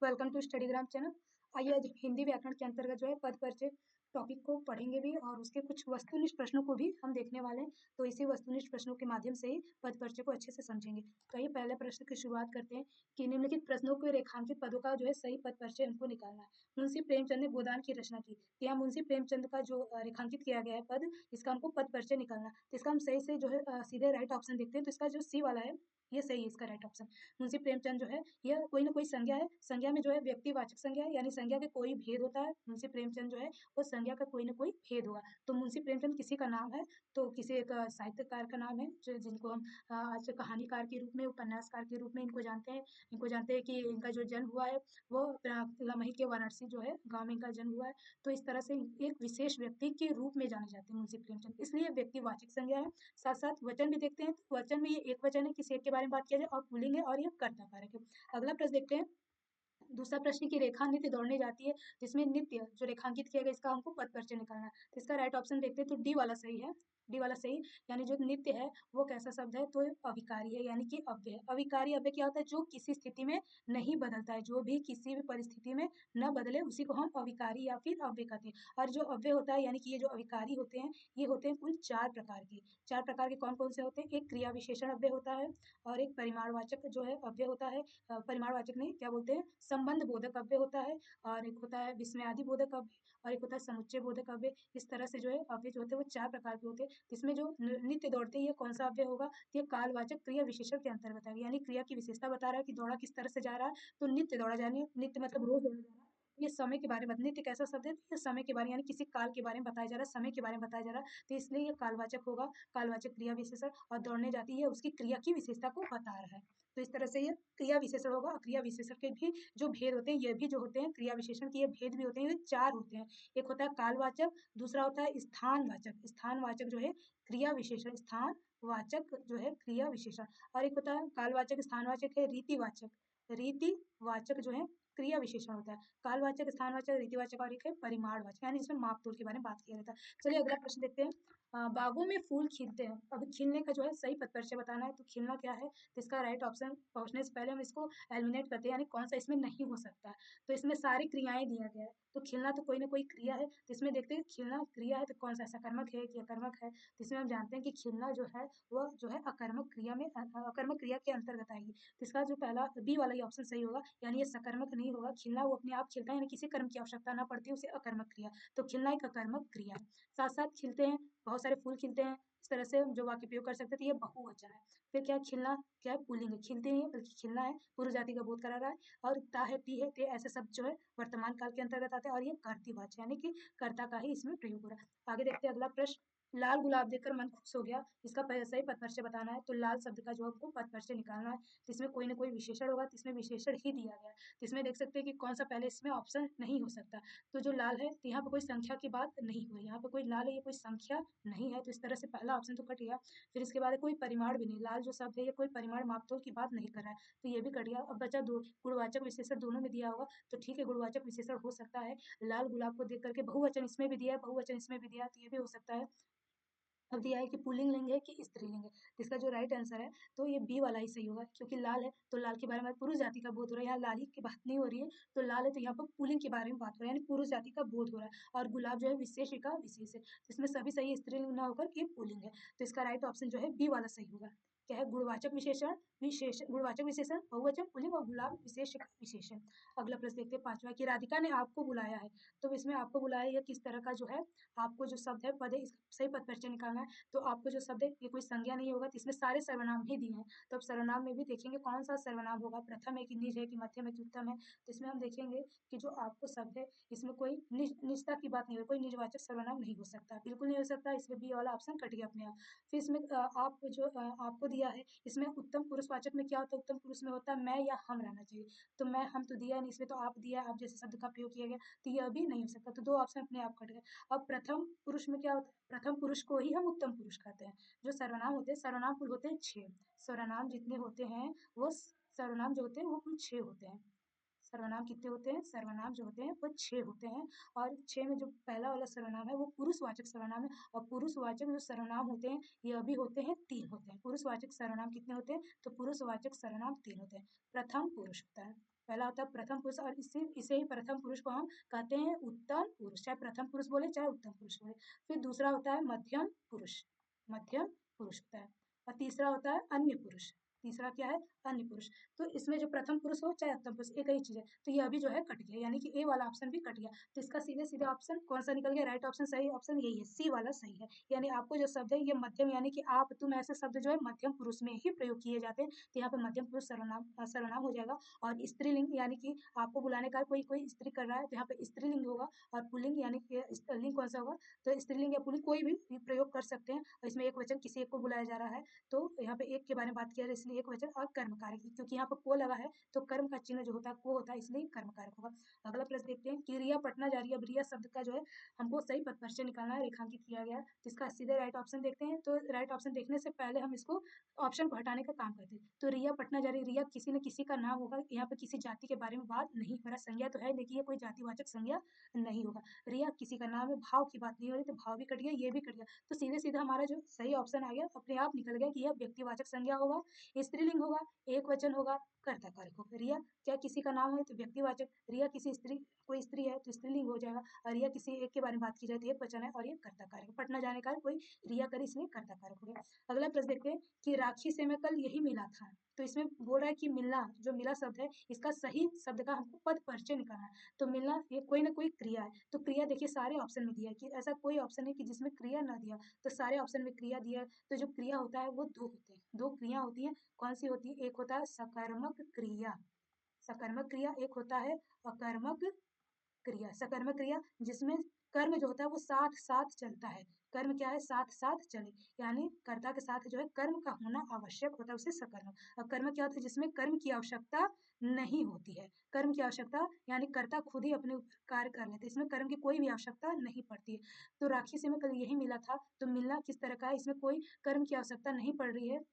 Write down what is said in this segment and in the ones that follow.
Welcome to स्टडीग्राम channel. आइए आज हिंदी व्याकरण के अंतर्गत जो है पद परिचय टॉपिक को पढ़ेंगे भी और उसके कुछ वस्तुनिष्ठ प्रश्नों को भी हम देखने वाले हैं। तो इसी वस्तुनिष्ठ प्रश्नों के माध्यम से ही पद परिचय को अच्छे से समझेंगे। तो आइए पहले प्रश्न की शुरुआत करते हैं कि निम्नलिखित प्रश्नों के रेखांकित पदों का जो है सही पद परिचय हमको निकालना है। मुंशी प्रेमचंद ने गोदान की रचना की, तो यहाँ मुंशी प्रेमचंद का जो रेखांकित किया गया है पद, इसका हमको पद परिचय निकालना है। तो इसका हम सही से जो है सीधे राइट ऑप्शन देखते हैं। तो इसका जो सी वाला है ये सही है, इसका राइट ऑप्शन। मुंशी प्रेमचंद जो है यह कोई ना कोई संज्ञा है, संज्ञा में जो है व्यक्तिवाचक संज्ञा है, यानी संज्ञा के कोई भेद होता है। मुंशी प्रेमचंद जो है वो संज्ञा का कोई ना कोई भेद होगा। तो मुंशी प्रेमचंद किसी का नाम है, तो किसी एक साहित्यकार का नाम है जो जिनको हम आज कहानीकार के रूप में, उपन्यासकार के रूप में इनको जानते हैं। इनको जानते हैं कि इनका जो जन्म हुआ है वो लमही के वाराणसी जो है गाँव में इनका जन्म हुआ है। तो इस तरह से एक विशेष व्यक्ति के रूप में जाने जाते हैं मुंशी प्रेमचंद, इसलिए व्यक्तिवाचक संज्ञा है। साथ साथ वचन भी देखते हैं, तो वचन में ये एक वचन है, किसी एक के बारे में बात किया जाए, और पुल्लिंग है और ये कर्ता कारक है। अगला प्रश्न देखते हैं। दूसरा प्रश्न की रेखा नित्य दौड़ने जाती है, जिसमें नित्य जो रेखांकित किया गया इसका हमको पद परिचय निकालना है। तो इसका राइट ऑप्शन देखते हैं, तो डी वाला सही है। डी वाला सही, यानी जो नित्य है वो कैसा शब्द है, तो अविकारी है, यानी कि अव्यय है। अविकारी अव्यय क्या होता है, जो किसी स्थिति में नहीं बदलता है, जो भी किसी भी परिस्थिति में न बदले उसी को हम अविकारी या फिर अव्यय कहते हैं। और जो अव्यय होता है, यानी कि ये जो अविकारी होते हैं, ये होते हैं कुल 4 प्रकार के। 4 प्रकार के कौन कौन से होते हैं? एक क्रिया विशेषण अव्यय होता है, और एक परिमाणवाचक जो है अव्यय होता है, परिमाणवाचक नहीं क्या बोलते हैं, संबंध बोधक अव्यय होता है, और एक होता है विस्मयादि बोधक अव्यय, और एक होता है समुच्चय बोधक अव्यय। इस तरह से जो है अव्यय जो होते हैं वो 4 प्रकार के होते हैं। इसमें जो नित्य दौड़ते हैं ये कौन सा अव्यय होगा? ये कालवाचक क्रिया विशेषण के अंतर्गत आएगा, यानी क्रिया की विशेषता बता रहा है कि दौड़ा किस तरह से जा रहा है, तो नित्य दौड़ा जाने, नित्य मतलब रोज दौड़ा जा रहा है। ये समय के बारे में, नित्य कैसा शब्द है, ये समय के बारे में, यानी किसी काल के बारे में बताया जा रहा है, समय के बारे में बताया जा रहा है, तो इसलिए ये कालवाचक होगा, कालवाचक क्रिया विशेषण। और दौड़ने जाती है उसकी क्रिया की विशेषता को बता रहा है, तो इस तरह से ये क्रिया विशेषण होगा। क्रिया विशेषण के भी जो भेद होते हैं, ये भी जो होते हैं क्रिया विशेषण के ये भेद भी होते हैं, ये 4 होते हैं। एक होता है कालवाचक, दूसरा होता है स्थानवाचक। स्थानवाचक जो है क्रिया विशेषण, स्थानवाचक जो है क्रिया विशेषण, और एक होता है कालवाचक स्थानवाचक है रीतिवाचक। रीतिवाचक जो है क्रिया विशेषण होता है। कालवाचक, स्थानवाचक, रीतिवाचक, और एक है परिमाणवाचक, यानी इसमें मापतोल के बारे में बात किया जाता है। चलिए अगला प्रश्न देखते हैं। बागों में फूल खिलते हैं, अब खिलने का जो है सही पद परिचय बताना है। तो खिलना क्या है, तो इसका राइट ऑप्शन पहुंचने से पहले हम इसको एलिमिनेट करते हैं, यानी कौन सा इसमें नहीं हो सकता है। तो इसमें सारी क्रियाएं दिया गया है, तो खिलना तो कोई ना कोई क्रिया है, तो इसमें देखते हैं खिलना क्रिया है तो कौन सा सकर्मक है कि अकर्मक है। तो इसमें हम जानते हैं कि खिलना जो है वह जो है अकर्मक क्रिया में, अकर्मक क्रिया के अंतर्गत आएगी। तो इसका जो पहला बी वाला ये ऑप्शन सही होगा, यानी ये सकर्मक नहीं होगा। खिलना वो अपने आप खिलता है, यानी किसी कर्म की आवश्यकता ना पड़ती है उसे अकर्मक क्रिया, तो खिलना एक अकर्मक क्रिया है। साथ साथ खिलते हैं, बहुत सारे फूल खिलते हैं, इस तरह से जो वाक्य प्रयोग कर सकते थे, ये बहुवचन है। फिर क्या है, खिलना क्या है, पुल्लिंग है, खिलते नहीं है बल्कि खिलना है, पुरुष जाति का बोध करा रहा है। और ता है, ती है, ते ऐसे शब्द जो है वर्तमान काल के अंतर्गत आते हैं, और ये कर्तृवाच्य यानी कि कर्ता का ही इसमें प्रयोग हो रहा है। आगे देखते हैं अगला प्रश्न। लाल गुलाब देखकर मन खुश हो गया, इसका सही पद परिचय बताना है। तो लाल शब्द का जो आपको पद परिचय निकालना है, तो इसमें कोई ना कोई विशेषण होगा, तो इसमें विशेषण ही दिया गया है। तो इसमें देख सकते हैं कि कौन सा पहले इसमें ऑप्शन नहीं हो सकता। तो जो लाल है, तो यहाँ पे कोई संख्या की बात नहीं हो रही, यहाँ पे कोई लाल है, ये कोई संख्या नहीं है, तो इस तरह से पहला ऑप्शन तो कट गया। फिर इसके बाद कोई परिमाण भी नहीं, लाल जो शब्द है ये कोई परिमाण मापतोल की बात नहीं कर रहा है, तो ये भी कट गया। अब बचा दो, गुणवाचक विशेषण दोनों में दिया होगा, तो ठीक है गुणवाचक विशेषण हो सकता है। लाल गुलाब को देख करके बहुवचन इसमें भी दिया है, बहुवचन इसमें भी दिया है, तो ये भी हो सकता है। अब दिया है कि पुल्लिंग लिंग है कि स्त्रीलिंग है, तो इसका जो राइट आंसर है तो ये बी वाला ही सही होगा, क्योंकि लाल है तो लाल के बारे में पुरुष जाति का बोध हो रहा है, यहाँ लाली की बात नहीं हो रही है। तो लाल है तो यहाँ पर पुल्लिंग के बारे में बात हो रहा है, यानी पुरुष जाति का बोध हो रहा है। और गुलाब जो है विशेष का विशेष है, तो इसमें सभी सही स्त्रीलिंग ना होकर ये पुल्लिंग है, तो इसका राइट ऑप्शन जो है बी वाला सही होगा। क्या है, गुणवाचक विशेषण, गुणवाचक विशेषण बहुवचन पुल्लिंग, और गुलाब विशेष का विशेषण। अगला प्रश्न देखते हैं पांचवा, कि राधिका ने आपको बुलाया है। तो इसमें आपको बुलाया यह किस तरह का जो है, आपको जो शब्द है पद है, इसका सही पद परिचय निकालना है। तो आपको जो शब्द है ये कोई संज्ञा नहीं होगा, तो इसमें सारे सर्वनाम ही दिए हैं। तो अब सर्वनाम में भी देखेंगे कौन सा सर्वनाम होगा, प्रथम है कि निज है कि मध्यम है कि उत्तम है। तो इसमें हम देखेंगे कि जो आपको शब्द है इसमें कोई निजता की बात नहीं हो, कोई निजवाचक सर्वनाम नहीं हो सकता, बिल्कुल नहीं हो सकता, इसमें बी वाला ऑप्शन कट गया अपने आप। फिर इसमें आप जो आपको दिया है, इसमें उत्तम पुरुषवाचक में क्या होता है, उत्तम पुरुष में होता है मैं या हम रहना चाहिए, तो मैं हम तो दिया नहीं, इसमें तो आप दिया, आप जैसे शब्द का प्रयोग किया गया, तो यह भी नहीं हो सकता, तो दो ऑप्शन अपने आप कट गए। अब प्रथम पुरुष में क्या होता है, प्रथम पुरुष को ही हम उत्तम पुरुष कहते हैं। जो सर्वनाम होते हैं, सर्वनाम कुल होते हैं 6, सर्वनाम जितने होते हैं वो सर्वनाम जो होते हैं वो कुल 6 होते हैं। सर्वनाम कितने होते हैं, सर्वनाम जो होते हैं वो 6 होते हैं, और 6 में जो पहला वाला सर्वनाम है वो पुरुषवाचक सर्वनाम है, और पुरुषवाचक जो सर्वनाम होते हैं यह भी होते हैं 3 होते हैं। पुरुषवाचक सर्वनाम कितने होते हैं, तो पुरुषवाचक सर्वनाम 3 होते हैं। प्रथम पुरुष होता है, पहला होता है प्रथम पुरुष, और इसे ही प्रथम पुरुष को हम कहते हैं उत्तम पुरुष, चाहे प्रथम पुरुष बोले चाहे उत्तम पुरुष बोले। फिर दूसरा होता है मध्यम पुरुष, मध्यम पुरुष होता है। और तीसरा होता है अन्य पुरुष, तीसरा क्या है, अन्य पुरुष। तो इसमें जो प्रथम पुरुष हो चाहे उत्तम पुरुष, एक ही चीज है। तो यह भी जो है कट गया, यानी कि ए वाला ऑप्शन भी कट गया। तो इसका सीधे सीधे ऑप्शन कौन सा निकल गया, राइट ऑप्शन, सही ऑप्शन यही है, सी वाला सही है। यानी आपको जो शब्द है ये मध्यम, यानी कि आप तुम ऐसे शब्द जो है मध्यम पुरुष में ही प्रयोग किए जाते हैं। तो यहाँ पर मध्यम पुरुष सर्वनाम हो जाएगा। और स्त्रीलिंग, यानी कि आपको बुलाने का कोई कोई स्त्री कर रहा है तो यहाँ पे स्त्रीलिंग होगा। और पुल्लिंग यानी कि लिंग कौन सा होगा, तो स्त्रीलिंग या पुल्लिंग कोई भी प्रयोग कर सकते हैं। और इसमें एक वचन किसी एक को बुलाया जा रहा है, तो यहाँ पे एक के बारे में बात किया जाए इसलिए एक वचन। और कर्म कारक, क्योंकि यहाँ पर को लगा है तो कर्म का चिन्ह जो होता है को होता है, इसलिए कर्म कारक होगा। अगला प्रश्न देखते हैं कि रिया पटना जा रही है। अब रिया शब्द का जो है हमको सही पद परिचय निकालना है, रेखांकित किया गया है। तो इसका सीधे राइट ऑप्शन देखते हैं। तो राइट ऑप्शन देखने से पहले हम इसको ऑप्शन को हटाने का काम करते हैं। तो रिया पटना जा रही है, रिया किसी न किसी का नाम होगा, यहाँ पे किसी जाति के बारे में बात नहीं हो रहा, संज्ञा तो है लेकिन ये कोई जातिवाचक संज्ञा नहीं होगा। रिया किसी का नाम है, भाव की बात नहीं हो रही, तो भाव भी कट गया, ये भी कट गया। तो सीधे सीधा हमारा जो सही ऑप्शन आ गया, अपने आप निकल गया कि यह व्यक्तिवाचक संज्ञा होगा, स्त्रीलिंग होगा, एक वचन होगा, कर्ता कारक होगा। रिया क्या किसी का नाम है तो व्यक्तिवाचक, रिया किसी स्त्री, कोई स्त्री है तो स्त्रीलिंग हो जाएगा। और रिया किसी एक के बारे में बात की जाए तो एक वचन है और ये कर्ता कारक। पटना जाने का कोई रिया करे इसलिए कर्ता कारक हो गया। अगला प्रश्न देखते हैं कि राखी से मैं कल यही मिला था। तो इसमें बोल रहा है कि मिलना, जो मिला शब्द है इसका सही शब्द का हमको पद परिचय निकालना है। तो मिलना ये कोई ना कोई क्रिया है। तो क्रिया देखिए सारे ऑप्शन में दिया है, कि ऐसा कोई ऑप्शन है कि जिसमें क्रिया ना दिया। तो सारे ऑप्शन में क्रिया दिया है। तो जो क्रिया होता है वो दो होते हैं, दो क्रिया होती है। कौन सी होती है, एक होता है सकर्मक क्रिया, सकर्मक क्रिया, एक होता है अकर्मक क्रिया। सकर्मक क्रिया जिसमें कर्म जो होता है वो साथ साथ चलता है। कर्म क्या है, साथ साथ चले, यानी कर्ता के साथ जो है कर्म का होना आवश्यक होता है, उसे सकर्मक। और कर्म क्या होता है, जिसमें कर्म की आवश्यकता नहीं होती है। कर्म की आवश्यकता यानी कर्ता खुद ही अपने कार्य कर लेते हैं, इसमें कर्म की कोई भी आवश्यकता नहीं पड़ती है। तो राखी से मैं कल यही मिला था, तो मिलना किस तरह का है, इसमें कोई कर्म की आवश्यकता नहीं पड़ रही है।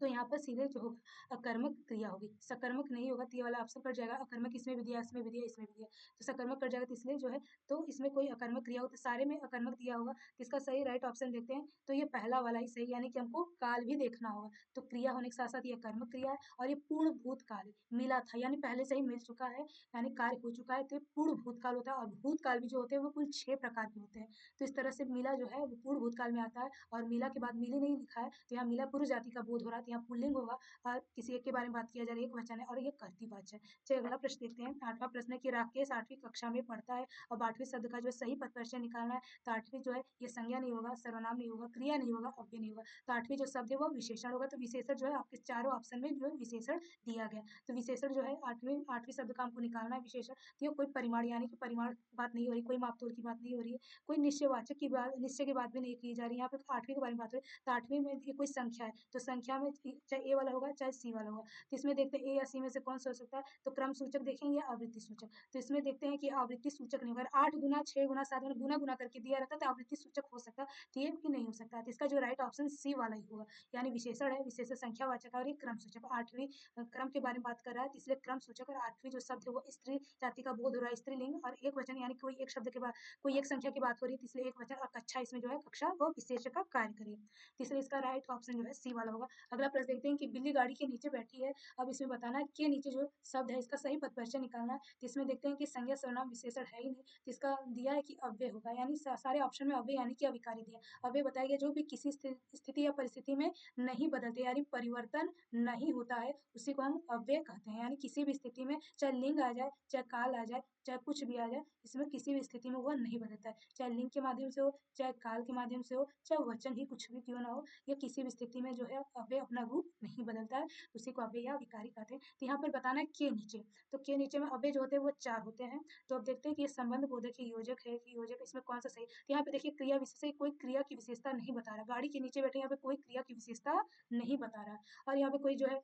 तो यहाँ पर सीधे जो होगा अकर्मक क्रिया होगी, सकर्मक नहीं होगा। तो ये वाला ऑप्शन कट जाएगा, अकर्मक इसमें भी दिया, इसमें भी दिया, इसमें भी दिया, तो सकर्मक कट जाएगा। तो इसलिए जो है तो इसमें कोई अकर्मक क्रिया होगा, तो सारे में अकर्मक दिया होगा। तो इसका सही राइट ऑप्शन देखते हैं, तो ये पहला वाला ही सही, यानी कि हमको काल भी देखना होगा। तो क्रिया होने के साथ साथ ये कर्मक क्रिया है, और ये पूर्ण भूतकाल है। मिला था यानी पहले से ही मिल चुका है, यानी कार्य हो चुका है, तो ये पूर्ण भूतकाल होता है। और भूतकाल भी जो होते हैं वो कुल 6 प्रकार के होते हैं। तो इस तरह से मिला जो है वो पूर्ण भूतकाल में आता है। और मिला के बाद मिली नहीं लिखा है, तो यहाँ मिला पुरुष जाति का बोध हो रहा है, तो यहाँ पुल्लिंग होगा। और किसी एक के बारे में बात किया जा रही है, एक वचन है और ये कर्तृवाच्य है। चलिए अगला प्रश्न देखते हैं। 8वां प्रश्न है कि राकेश 8वीं कक्षा में पढ़ता है। अब 8वें शब्द का जो सही पद परिचय निकालना है। तो 8वीं जो है ये संज्ञा नहीं होगा, सर्वनाम नहीं होगा, क्रिया नहीं होगा, अव्यय नहीं होगा। तो 8वीं जो शब्द है वो विशेषण होगा। तो विशेषण जो है आपके चारों ऑप्शन में जो है विशेषण दिया गया। तो विशेषण जो है 8वीं शब्द का हमको निकालना है विशेषण। तो ये कोई परिमाण यानी कि परिमाण की बात नहीं हो रही, कोई मापतोल की बात नहीं हो रही है, कोई निश्चयवाचक की बात, निश्चय की बात भी नहीं की जा रही है। यहाँ पे 8वीं के बारे में बात हो रही है। तो 8वीं में ये कोई संख्या है, तो संख्या में चाहे ए वाला होगा चाहे सी वाला होगा। तो इसमें देखते हैं ए या सी में से कौन सा हो सकता है। तो क्रम सूचक देखेंगे या आवृत्ति सूचक। तो इसमें देखते हैं कि आवृत्ति सूचक नहीं होगा। 8 गुना 6 गुना 7 गुना गुना गुना करके दिया रहता है, तो आवृत्ति सूचक हो सकता है, तो ये कि नहीं हो सकता। तो इसका जो राइट ऑप्शन सी वाला ही होगा, यानी विशेषण है, विशेषण संख्यावाचक और ये क्रम सूचक। 8वीं क्रम के बारे में बात कर रहा है, इसलिए क्रम सूचक। और 8वीं जो शब्द है वो स्त्री जाति का बोध हो रहा है, स्त्रीलिंग और एक वचन, यानी कोई एक शब्द के बाद कोई एक संख्या की बात हो रही है, इसलिए एक वचन। और कक्षा इसमें जो है कक्षा वो विशेष का कार्य करेगी, इसलिए इसका राइट ऑप्शन जो है सी वाला होगा। अगला प्रश्न देखते हैं कि बिल्ली गाड़ी के नीचे बैठी है। अब इसमें बताना है के नीचे जो शब्द है इसका सही पद परिचय निकालना है। तो इसमें देखते हैं कि संज्ञा सर्वनाम विशेषण है ही नहीं, तो इसका दिया है कि अव्यय होगा, यानी सारे ऑप्शन में अव्यय यानी कि अविकारी दिया। अव्यय बताया गया जो भी किसी स्थिति या परिस्थिति में नहीं बदलते, यानी परिवर्तन नहीं होता है, उसी को हम अव्यय कहते हैं। यानी किसी भी स्थिति में चाहे लिंग आ जाए, चाहे काल आ जाए, चाहे कुछ भी आ जाए, इसमें किसी भी स्थिति में वह नहीं बदलता है। चाहे लिंग के माध्यम से हो, चाहे काल के माध्यम से हो, चाहे वचन ही कुछ भी क्यों ना हो, यह किसी भी स्थिति में जो है अव्यय अपना रूप नहीं बदलता है, उसी को अव्यय या विकारी कहते हैं। तो यहाँ पर बताना है के नीचे, तो के नीचे में अव्यय जो होते हैं वो 4 होते हैं। तो अब देखते हैं कि ये संबंध बोधक है, योजक है कि योजक, इसमें कौन सा सही। तो यहाँ पे देखिए क्रिया विशेषण, कोई क्रिया की विशेषता नहीं बता रहा। गाड़ी के नीचे बैठे यहाँ पे कोई क्रिया की विशेषता नहीं बता रहा। और यहाँ पे कोई जो है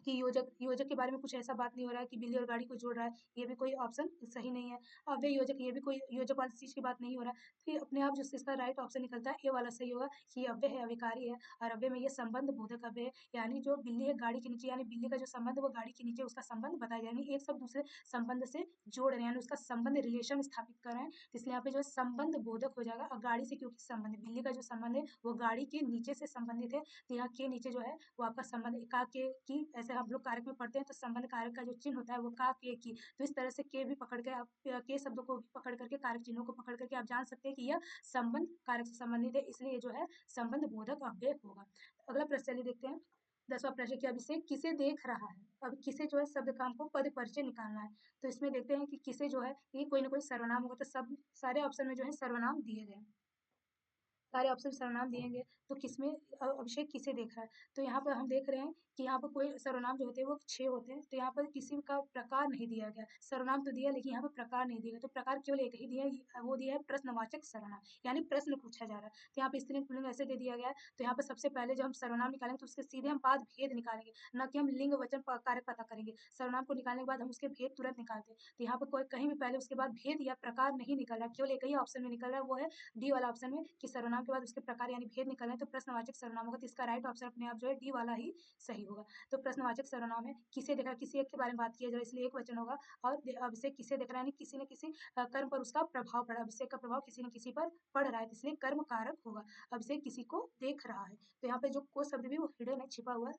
कि योजक, योजक के बारे में कुछ ऐसा बात नहीं हो रहा है कि बिल्ली और गाड़ी को जोड़ रहा है, ये भी कोई ऑप्शन सही नहीं है। अव्यय योजक, ये भी कोई योजक वाली चीज की बात नहीं हो रहा है। तो ये अपने आप जो इसका राइट ऑप्शन निकलता है ये वाला सही होगा कि अव्यय है, अविकारी है। और अव्यय में ये संबंध बोधक अव्यय है, यानी जो बिल्ली है गाड़ी के नीचे, यानी बिल्ली का जो संबंध वो गाड़ी के नीचे उसका संबंध बताया जाए, यानी एक सब दूसरे संबंध से जोड़ रहे हैं, यानी उसका संबंध रिलेशन स्थापित कर रहे हैं, इसलिए यहाँ पे जो संबंध बोधक हो जाएगा। और गाड़ी से क्योंकि संबंध, बिल्ली का जो संबंध है वो गाड़ी के नीचे से संबंधित है, तो यहाँ के नीचे जो है वो आपका संबंध एका के की जैसे हम लोग कारक में पढ़ते हैं तो संबंध कारक का जो चिन्ह होता है वो का, के, की, तो इस तरह से के भी पकड़ के आप के शब्दों को भी पकड़ करके कारक चिन्हों को पकड़ करके आप जान सकते हैं कि यह संबंध कारक से संबंधित है, इसलिए ये जो है संबंध बोधक अव्यय होगा। अगला प्रश्न चलिए देखते हैं। 10वां प्रश्न कि अभिषेक किसे देख रहा है। अब किसे जो है शब्द का हमको पद परिचय निकालना है, तो इसमें देखते हैं कि किसे जो है ये कोई ना कोई सर्वनाम होगा, तो सब सारे ऑप्शन में जो है सर्वनाम दिए गए हैं, सारे ऑप्शन सर्वनाम दिएंगे। तो किसमें अभिषेक किसे देख रहा है, तो यहाँ पर हम देख रहे हैं कि यहाँ पर कोई सर्वनाम जो होते हैं वो 6 होते हैं, तो यहाँ पर किसी का प्रकार नहीं दिया गया, सर्वनाम तो दिया लेकिन यहाँ पर प्रकार नहीं दिया गया, तो प्रकार केवल एक ही दिया है, वो दिया है प्रश्नवाचक सर्वनाम, यानी प्रश्न पूछा जा रहा है। तो यहाँ पर स्त्रीलिंग पुल्लिंग ऐसे दे दिया गया है, तो यहाँ पर सबसे पहले जब हम सर्वनाम निकालेंगे तो उसके सीधे हम बाद भेद निकालेंगे, न कि हम लिंग वचन कारक पता करेंगे। सर्वनाम को निकालने के बाद हम उसके भेद तुरंत निकालते हैं, तो यहाँ पर कोई कहीं भी पहले उसके बाद भेद या प्रकार नहीं निकल रहा, केवल एक ही ऑप्शन में निकल रहा है, वो है डी वाला ऑप्शन में कि सर्वनाम के बाद उसके प्रकार यानी भेद निकलना है तो प्रश्नवाचक सर्वनाम होगा, तो इसका राइट ऑप्शन अपने आप जो है डी वाला ही सही होगा। तो प्रश्नवाचक सर्वनाम है, किसे देख रहा है, किसी एक के बारे में बात किया जाए इसलिए एक वचन होगा, और अभिषेक किसे देख रहा है यानी किसी न किसी कर्म पर उसका प्रभाव पड़ा, अभिषेक का प्रभाव किसी न किसी पर पड़ रहा है, इसलिए कर्म कारक होगा। अभिषेक किसी को देख रहा है, तो यहाँ पे जो को शब्द भी वो हिडन है, छिपा हुआ है,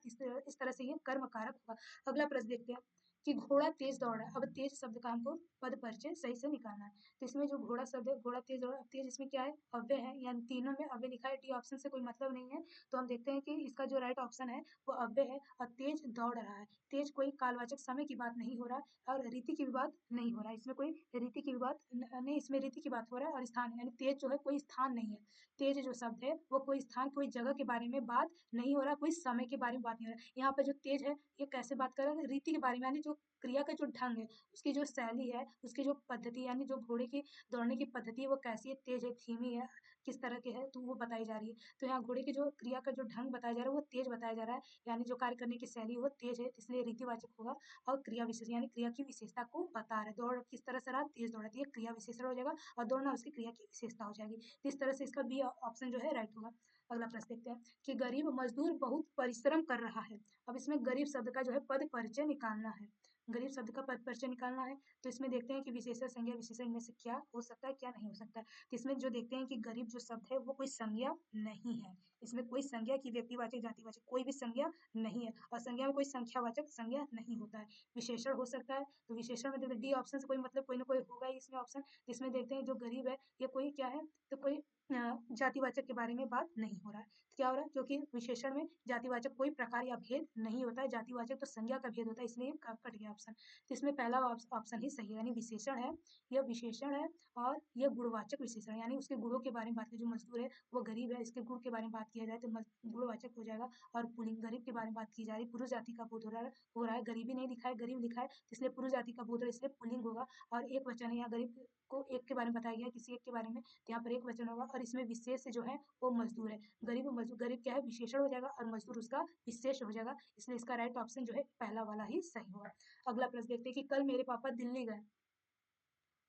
इस तरह से ये कर्म कारक होगा। अगला प्रश्न देखते हैं कि घोड़ा तेज दौड़ रहा है। अब तेज शब्द का हमको पद परिचय सही से निकालना है, तो इसमें जो घोड़ा शब्द है, घोड़ा तेज दौड़, तेज इसमें क्या है, अव्यय है, यानी तीनों में अव्यय लिखा है, डी ऑप्शन से कोई मतलब नहीं है, तो हम देखते हैं कि इसका जो राइट ऑप्शन है वो अव्यय है, और तेज दौड़ रहा है, तेज कोई कालवाचक समय की बात नहीं हो रहा है और रीति की भी बात नहीं हो रहा है, इसमें कोई रीति की भी बात नहीं, इसमें रीति की बात हो रहा है और स्थान यानी तेज जो है कोई स्थान नहीं है, तेज जो शब्द है वो कोई स्थान कोई जगह के बारे में बात नहीं हो रहा, कोई समय के बारे में बात नहीं हो रहा। यहाँ पर जो तेज है ये कैसे बात कर रहा है, रीति के बारे में, यानी जो क्रिया का जो ढंग है, उसकी जो शैली है, उसकी जो पद्धति यानी जो घोड़े की दौड़ने की पद्धति है वो कैसी है, तेज है, धीमी है, किस तरह की है, तो वो बताई जा रही है। तो यहाँ घोड़े की जो क्रिया का जो ढंग बताया जा रहा है वो तेज बताया जा रहा है, यानी जो कार्य करने की शैली वो तेज है, इसलिए रीतिवाचक होगा। और क्रिया विशेष यानी क्रिया की विशेषता को बता रहा है, दौड़ किस तरह से रहा, तेज दौड़ा, तो ये क्रिया विशेषण हो जाएगा और दौड़ना उसकी क्रिया की विशेषता हो जाएगी, तो इस तरह से इसका बी ऑप्शन जो है राइट होगा। अगला प्रश्न देखते हैं कि गरीब मजदूर बहुत परिश्रम कर रहा है। अब इसमें गरीब शब्द का जो है पद परिचय निकालना है, गरीब शब्द का पद परिचय निकालना है, तो इसमें देखते हैं कि विशेषण संज्ञा विशेषण में से क्या हो सकता है क्या नहीं हो सकता है, तो इसमें जो देखते हैं कि गरीब जो शब्द है वो कोई संज्ञा नहीं है, इसमें कोई संज्ञा की व्यक्तिवाचक जातिवाचक कोई भी संज्ञा नहीं है, और संज्ञा में कोई संख्यावाचक संज्ञा नहीं होता है, विशेषण हो सकता है, तो विशेषण में देखते डी ऑप्शन से कोई मतलब कोई ना कोई होगा ही इसमें ऑप्शन, जिसमें देखते हैं जो गरीब है ये कोई क्या है, तो कोई जातिवाचक के बारे में बात नहीं हो रहा है, तो क्या हो रहा है, क्योंकि विशेषण में जातिवाचक कोई प्रकार या भेद नहीं होता है, जातिवाचक तो संज्ञा का भेद होता है, इसलिए कट गया ऑप्शन, तो इसमें पहला ऑप्शन ही सही है, यानी विशेषण है, यह विशेषण है और यह गुणवाचक विशेषण, यानी उसके गुणों के बारे में बात की, जो मजदूर है वो गरीब है, इसके गुण के बारे में बात किया जाए तो गुणवाचक हो जाएगा, और पुल्लिंग गरीब के बारे में बात की जा रही है, पुरुष जाति का बोध हो रहा है, गरीबी नहीं लिखा है गरीब लिखा है, इसलिए पुरुष जाति का बोध है, इसलिए पुल्लिंग होगा, और एक वचन है यहाँ गरीब को एक के बारे में बताया गया किसी एक के बारे में, तो यहाँ पर एक वचन होगा, और इसमें विशेष जो है वो मजदूर है, गरीब मजदूर, गरीब क्या है विशेषण हो जाएगा और मजदूर उसका विशेष हो जाएगा, इसलिए इसका राइट ऑप्शन जो है पहला वाला ही सही होगा। अगला प्रश्न देखते हैं कि कल मेरे पापा दिल्ली गए।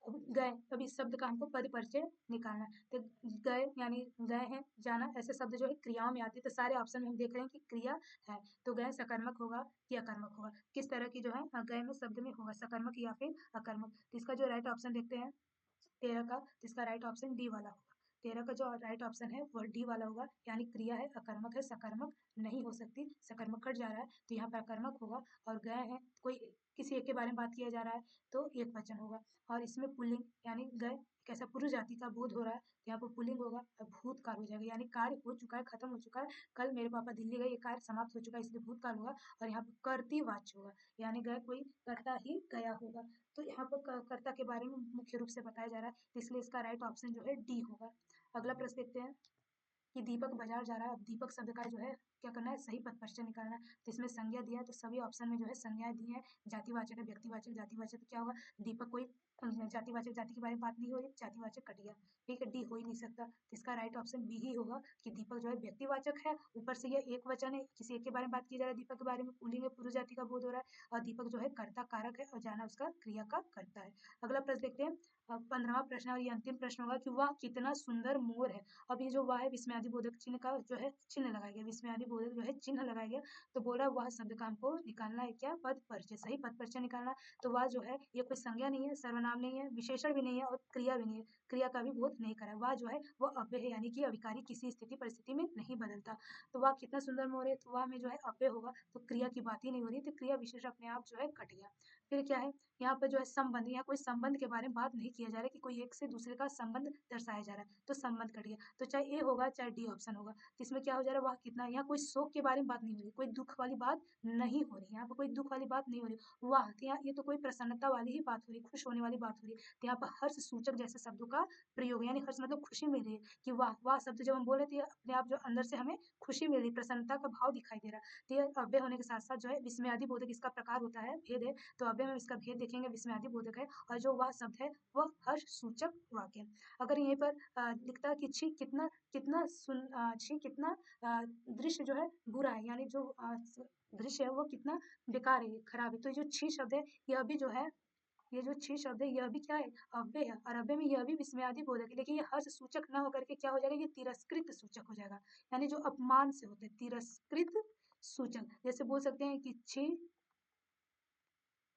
अब गए, अब इस शब्द का हमको पद परिचय निकालना है, तो गए यानी गए हैं जाना, ऐसे शब्द जो है क्रियाओं में आते हैं, तो सारे ऑप्शन में हम देख रहे हैं कि क्रिया है, तो गए सकर्मक होगा कि अकर्मक होगा, किस तरह की जो है गए में शब्द में होगा सकर्मक या फिर अकर्मक, तो इसका जो राइट ऑप्शन देखते हैं 13 का, जिसका राइट ऑप्शन डी वाला होगा, 13 का जो राइट ऑप्शन है वह डी वाला होगा, यानी क्रिया है अकर्मक है, सकर्मक नहीं हो सकती, सकर्मक कट जा रहा है तो यहाँ पर अकर्मक होगा, और गए हैं कोई किसी एक के बारे में बात किया जा रहा है तो एक वचन होगा, और इसमें पुल्लिंग यानी गए कैसा पुरुष जाति का बोध हो रहा है, तो यहाँ पर पुल्लिंग होगा और भूतकाल हो जाएगा, यानी कार्य हो चुका है, खत्म हो चुका है, कल मेरे पापा दिल्ली गए, ये कार्य समाप्त हो चुका है, इसलिए भूतकाल होगा, और यहाँ पर कर्ती वाच्य होगा, यानी गए कोई कर्ता ही गया होगा, तो यहाँ पर कर्ता के बारे में मुख्य रूप से बताया जा रहा है, तो इसलिए इसका राइट ऑप्शन जो है डी होगा। अगला प्रश्न देखते हैं कि दीपक बाजार जा रहा है, अब दीपक शब्द का जो है क्या करना है सही पद परिचय निकालना है, तो इसमें संज्ञा दिया है तो सभी ऑप्शन में जो है संज्ञाएं दी है, जातिवाचक है व्यक्तिवाचक जातिवाचक, तो क्या होगा दीपक कोई जातिवाचक जाति के बारे में बात नहीं हो रही, जातिवाचक कट गया, ठीक है डी हो ही नहीं सकता, तो इसका राइट ऑप्शन बी ही होगा कि दीपक जो है व्यक्तिवाचक है, ऊपर से यह एक वचन है, किसी एक के बारे में बात की जा रहा है, दीपक के बारे में पुल्लिंग है, पुरुष जाति का बोध हो रहा है, और दीपक जो है कर्ता कारक है और जाना उसका क्रिया का करता है। अगला प्रश्न देखते हैं 15वां प्रश्न और ये अंतिम प्रश्न होगा कि वह कितना सुंदर मोर है। अब ये जो वह है विस्मयादिबोधक चिन्ह का जो है चिन्ह लगाया गया, विस्मयादि बोधक जो है चिन्ह लगाया गया, तो बोला वह शब्द का हमको निकालना है क्या, पद परिचय, सही पद परिचय निकालना। तो वह जो है ये कोई संज्ञा नहीं है, सर्वनाम नहीं है, विशेषण भी नहीं है और क्रिया भी नहीं है, क्रिया का भी बोध नहीं करा। वह जो है वो अव्यय है, यानी कि अविकारी, किसी स्थिति परिस्थिति में नहीं बदलता। तो वह कितना सुंदर मोर है, तो वह में जो है अव्यय होगा, तो क्रिया की बात ही नहीं हो रही, तो क्रिया विशेष अपने आप जो है कट गया। फिर क्या है, यहाँ पर जो है संबंध, यहाँ कोई संबंध के बारे में बात नहीं किया जा रहा है कि कोई एक से दूसरे का संबंध दर्शाया जा रहा है, तो संबंध कट गया। तो चाहे ए होगा चाहे डी ऑप्शन होगा, तो इसमें क्या हो जा रहा है, वह कितना, यहाँ कोई शोक के बारे में बात नहीं हो रही, कोई दुख वाली बात नहीं हो रही, यहाँ पर कोई दुख वाली बात नहीं हो रही। वाह, तो यहाँ ये तो कोई प्रसन्नता वाली ही बात हो रही, खुश होने वाली बात हो रही है। तो यहाँ पर हर्ष सूचक जैसे शब्दों का प्रयोग, यानी हर्ष मतलब खुशी मिल रही है कि वाह, वाह शब्द जब हम बोले तो अपने आप जो अंदर से हमें खुशी मिल रही, प्रसन्नता का भाव दिखाई दे रहा है। तो ये अव्यय होने के साथ साथ जो है विस्मयादि बोधक इसका प्रकार होता है, भेद है। तो अव्यय में इसका भेद देखेंगे, विस्मयादि बोधक है, और जो वह शब्द है वह हर्ष सूचक वाक्य। अगर यहीं पर लिखता कि छी कितना कितना छी कितना दृश्य जो है बुरा है, यानी जो दृश्य है वो कितना बेकार है, खराब है, तो जो छी शब्द है यह भी जो है, ये जो छी शब्द है यह भी क्या है, अव्यय है, और अव्यय में यह भी विस्मयादि बोधक है, लेकिन ये हर्ष सूचक न होकर के क्या हो जाएगा, ये तिरस्कृत सूचक हो जाएगा, यानी जो अपमान से होते हैं, तिरस्कृत सूचक। जैसे बोल सकते हैं कि छी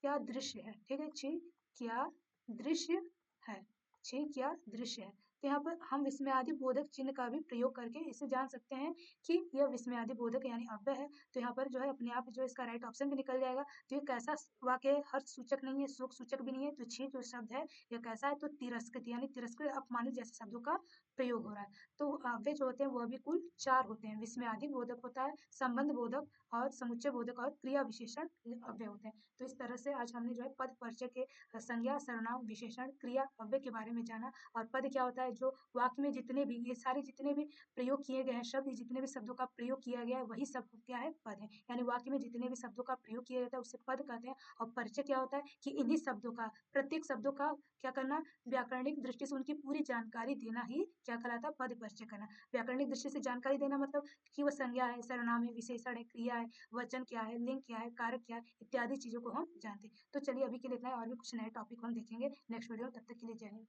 क्या दृश्य है, ठीक है, छी क्या दृश्य है, छी क्या दृश्य है। तो यहाँ पर हम विस्मयादि बोधक चिन्ह का भी प्रयोग करके इसे जान सकते हैं कि यह विस्मयादि बोधक यानी अव्यय है। तो यहाँ पर जो है अपने आप जो इसका राइट ऑप्शन भी निकल जाएगा। तो ये कैसा वाक्य है, हर्ष सूचक नहीं है, शोक सूचक भी नहीं है, तो छी जो शब्द है यह कैसा है, तो तिरस्कृत, यानी तिरस्कृत अपमानित जैसे शब्दों का प्रयोग हो रहा है। तो अव्यय जो होते हैं वह भी कुल 4 होते हैं, विस्मयादि बोधक होता है, संबंध बोधक और समुच्चय बोधक और क्रिया विशेषण अव्यय होते हैं। तो इस तरह से आज हमने जो है पद परिचय के संज्ञा, सर्वनाम, विशेषण, क्रिया, अव्यय के बारे में जाना। और पद क्या होता है, जो वाक्य में जितने भी ये सारे जितने भी प्रयोग किए गए हैं शब्द, जितने भी शब्दों का प्रयोग किया गया है वही सब क्या है, पद है। यानी वाक्य में जितने भी शब्दों का प्रयोग किया जाता है उसे पद कहते हैं। और परिचय क्या होता है कि इन्हीं शब्दों का, प्रत्येक शब्दों का क्या करना, व्याकरणिक दृष्टि से उनकी पूरी जानकारी देना ही क्या कहलाता है, पद परिचय करना। व्याकरणिक दृष्टि से जानकारी देना मतलब कि वह संज्ञा है, सर्वनाम है, विशेषण है, क्रिया है, वचन क्या है, लिंग क्या है, कारक क्या है, इत्यादि चीजों को हम जानते हैं। तो चलिए अभी के लिए इतना है, और भी कुछ नए टॉपिक हम देखेंगे नेक्स्ट वीडियो में, तब तक के लिए जय हिंद।